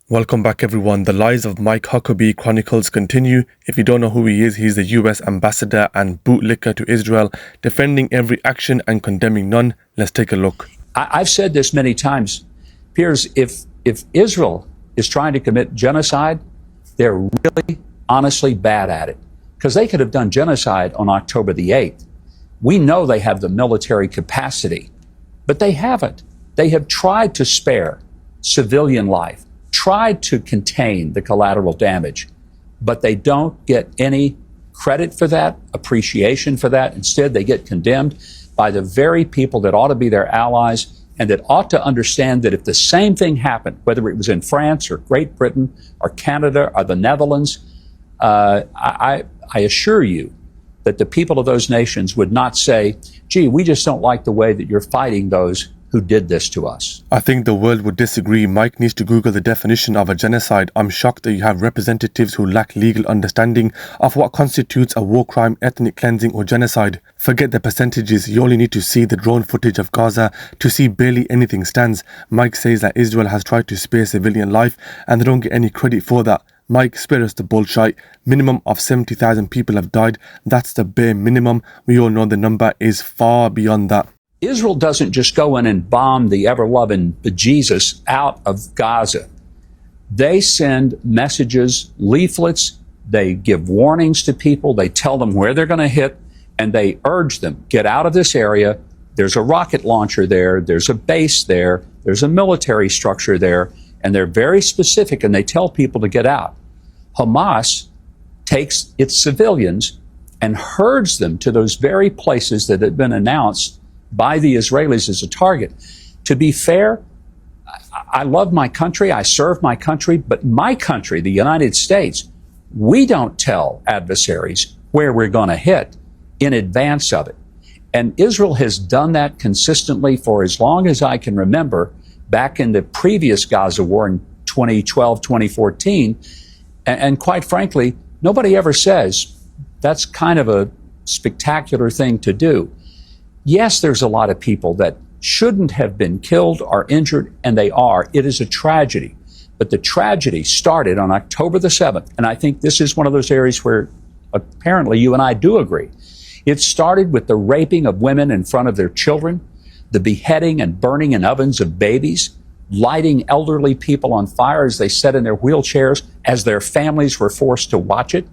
Welcome back, everyone. The lies of Mike Huckabee chronicles continue. If you don't know who he is, he's the US ambassador and bootlicker to Israel, defending every action and condemning none. Let's take a look. I've said this many times. Piers, if Israel is trying to commit genocide, they're really, honestly bad at it. Because they could have done genocide on October the 8th. We know they have the military capacity, but they haven't. They have tried to spare civilian life, tried to contain the collateral damage, but they don't get any credit for that, appreciation for that. Instead, they get condemned by the very people that ought to be their allies and that ought to understand that if the same thing happened, whether it was in France or Great Britain or Canada or the Netherlands, I assure you that the people of those nations would not say, gee, we just don't like the way that you're fighting those who did this to us. I think the world would disagree. Mike needs to Google the definition of a genocide. I'm shocked that you have representatives who lack legal understanding of what constitutes a war crime, ethnic cleansing or genocide. Forget the percentages. You only need to see the drone footage of Gaza to see barely anything stands. Mike says that Israel has tried to spare civilian life and they don't get any credit for that. Mike, spare us the bullshit. Minimum of 70,000 people have died. That's the bare minimum. We all know the number is far beyond that. Israel doesn't just go in and bomb the ever-loving bejesus out of Gaza. They send messages, leaflets, they give warnings to people, they tell them where they're going to hit, and they urge them, get out of this area. There's a rocket launcher there, there's a base there, there's a military structure there, and they're very specific, and they tell people to get out. Hamas takes its civilians and herds them to those very places that had been announced by the Israelis as a target. To be fair, I love my country, I serve my country, but my country, the United States, we don't tell adversaries where we're going to hit in advance of it. And Israel has done that consistently for as long as I can remember, back in the previous Gaza war in 2012, 2014. And quite frankly, nobody ever says that's kind of a spectacular thing to do. Yes, there's a lot of people that shouldn't have been killed or injured, and they are. It is a tragedy. But the tragedy started on October the 7th, and I think this is one of those areas where apparently you and I do agree. It started with the raping of women in front of their children, the beheading and burning in ovens of babies, lighting elderly people on fire as they sat in their wheelchairs as their families were forced to watch it.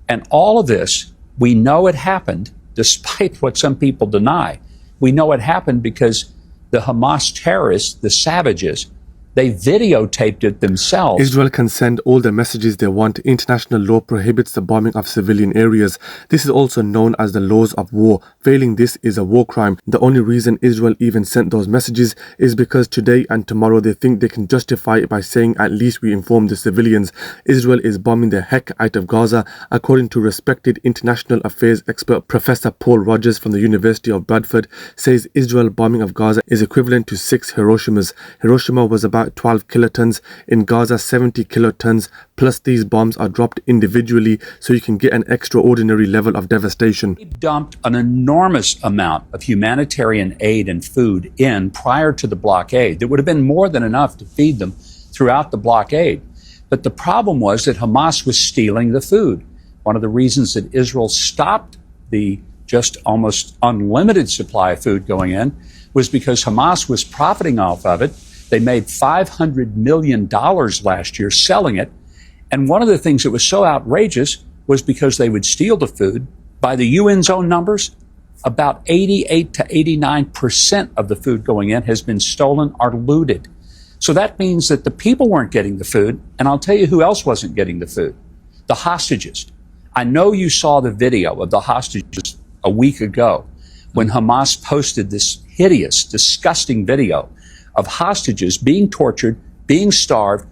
And all of this, we know it happened despite what some people deny. We know it happened because the Hamas terrorists, the savages, they videotaped it themselves. Israel can send all the messages they want. International law prohibits the bombing of civilian areas. This is also known as the laws of war. Failing this is a war crime. The only reason Israel even sent those messages is because today and tomorrow they think they can justify it by saying at least we informed the civilians. Israel is bombing the heck out of Gaza. According to respected international affairs expert Professor Paul Rogers from the University of Bradford, says Israel bombing of Gaza is equivalent to 6 Hiroshimas. Hiroshima was about 12 kilotons. In Gaza, 70 kilotons. Plus these bombs are dropped individually, so you can get an extraordinary level of devastation. They dumped an enormous amount of humanitarian aid and food in prior to the blockade. That would have been more than enough to feed them throughout the blockade. But the problem was that Hamas was stealing the food. One of the reasons that Israel stopped the just almost unlimited supply of food going in was because Hamas was profiting off of it. They made $500 million last year selling it. And one of the things that was so outrageous was because they would steal the food. By the UN's own numbers, about 88 to 89% of the food going in has been stolen or looted. So that means that the people weren't getting the food. And I'll tell you who else wasn't getting the food. The hostages. I know you saw the video of the hostages a week ago when Hamas posted this hideous, disgusting video of hostages being tortured, being starved,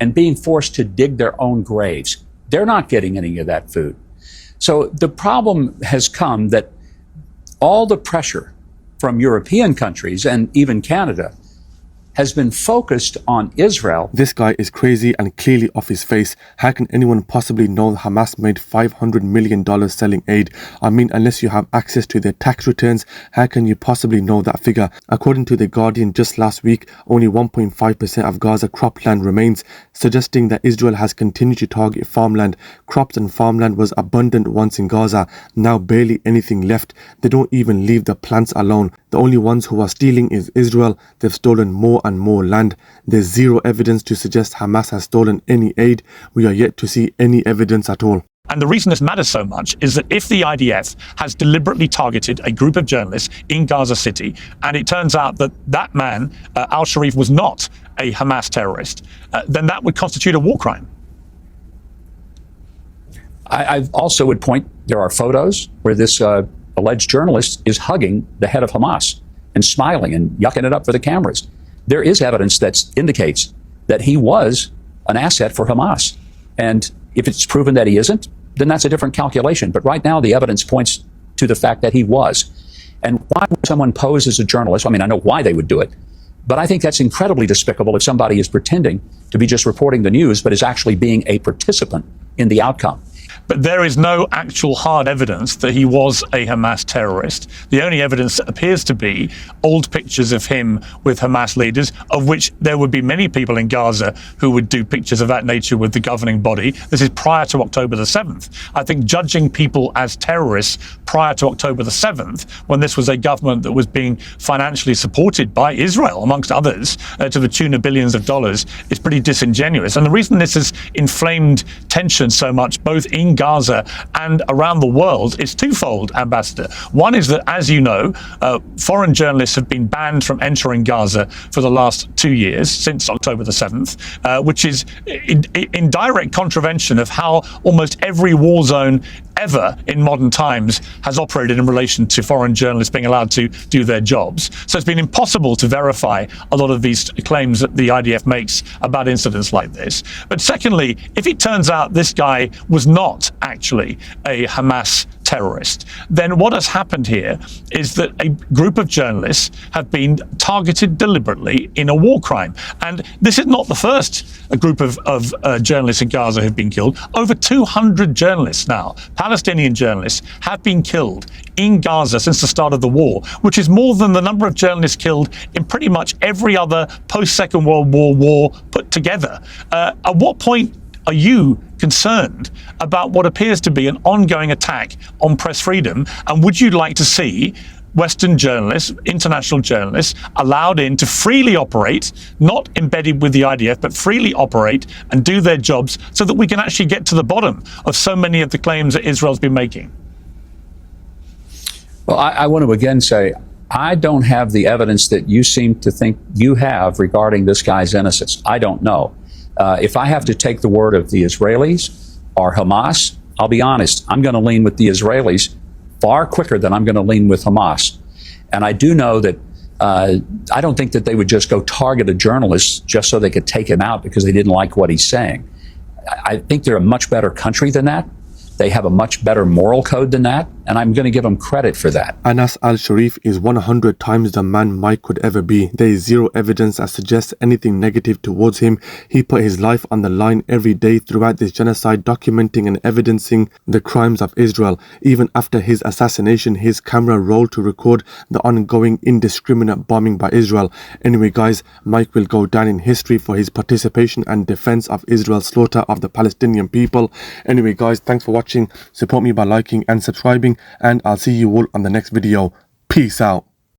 and being forced to dig their own graves. They're not getting any of that food. So the problem has come that all the pressure from European countries and even Canada has been focused on Israel. This guy is crazy and clearly off his face. How can anyone possibly know Hamas made $500 million selling aid? I mean, unless you have access to their tax returns, how can you possibly know that figure? According to The Guardian, just last week, only 1.5% of Gaza cropland remains, suggesting that Israel has continued to target farmland. Crops and farmland was abundant once in Gaza, now barely anything left. They don't even leave the plants alone. The only ones who are stealing is Israel. They've stolen more and more land. There's zero evidence to suggest Hamas has stolen any aid. We are yet to see any evidence at all. And the reason this matters so much is that if the IDF has deliberately targeted a group of journalists in Gaza City, and it turns out that that man, al-Sharif, was not a Hamas terrorist, then that would constitute a war crime. I also would point, there are photos where this alleged journalist is hugging the head of Hamas and smiling and yucking it up for the cameras. There is evidence that indicates that he was an asset for Hamas. And if it's proven that he isn't, then that's a different calculation. But right now, the evidence points to the fact that he was. And why would someone pose as a journalist? I mean, I know why they would do it, but I think that's incredibly despicable if somebody is pretending to be just reporting the news, but is actually being a participant in the outcome. But there is no actual hard evidence that he was a Hamas terrorist. The only evidence appears to be old pictures of him with Hamas leaders, of which there would be many people in Gaza who would do pictures of that nature with the governing body. This is prior to October the 7th. I think judging people as terrorists prior to October the 7th, when this was a government that was being financially supported by Israel, amongst others, to the tune of billions of dollars, is pretty disingenuous. And the reason this has inflamed tension so much, both in Gaza and around the world, is twofold, Ambassador. One is that, as you know, foreign journalists have been banned from entering Gaza for the last 2 years, since October the 7th, which is in direct contravention of how almost every war zone ever in modern times has operated in relation to foreign journalists being allowed to do their jobs. So it's been impossible to verify a lot of these claims that the IDF makes about incidents like this. But secondly, if it turns out this guy was not actually a Hamas terrorist, then what has happened here is that a group of journalists have been targeted deliberately in a war crime. And this is not the first group of journalists in Gaza who've been killed. Over 200 journalists now, Palestinian journalists, have been killed in Gaza since the start of the war, which is more than the number of journalists killed in pretty much every other post-Second World War war put together. At what point are you concerned about what appears to be an ongoing attack on press freedom? And would you like to see Western journalists, international journalists, allowed in to freely operate, not embedded with the IDF, but freely operate and do their jobs, so that we can actually get to the bottom of so many of the claims that Israel's been making? Well, I want to again say, I don't have the evidence that you seem to think you have regarding this guy's innocence. I don't know. If I have to take the word of the Israelis or Hamas, I'll be honest, I'm going to lean with the Israelis far quicker than I'm going to lean with Hamas. And I do know that I don't think that they would just go target a journalist just so they could take him out because they didn't like what he's saying. I think they're a much better country than that. They have a much better moral code than that, and I'm going to give them credit for that. Anas al-Sharif is 100 times the man Mike could ever be. There is zero evidence that suggests anything negative towards him. He put his life on the line every day throughout this genocide, documenting and evidencing the crimes of Israel. Even after his assassination, his camera rolled to record the ongoing indiscriminate bombing by Israel. Anyway, guys, Mike will go down in history for his participation and defense of Israel's slaughter of the Palestinian people. Anyway, guys, thanks for watching. Support me by liking and subscribing, and I'll see you all on the next video. Peace out.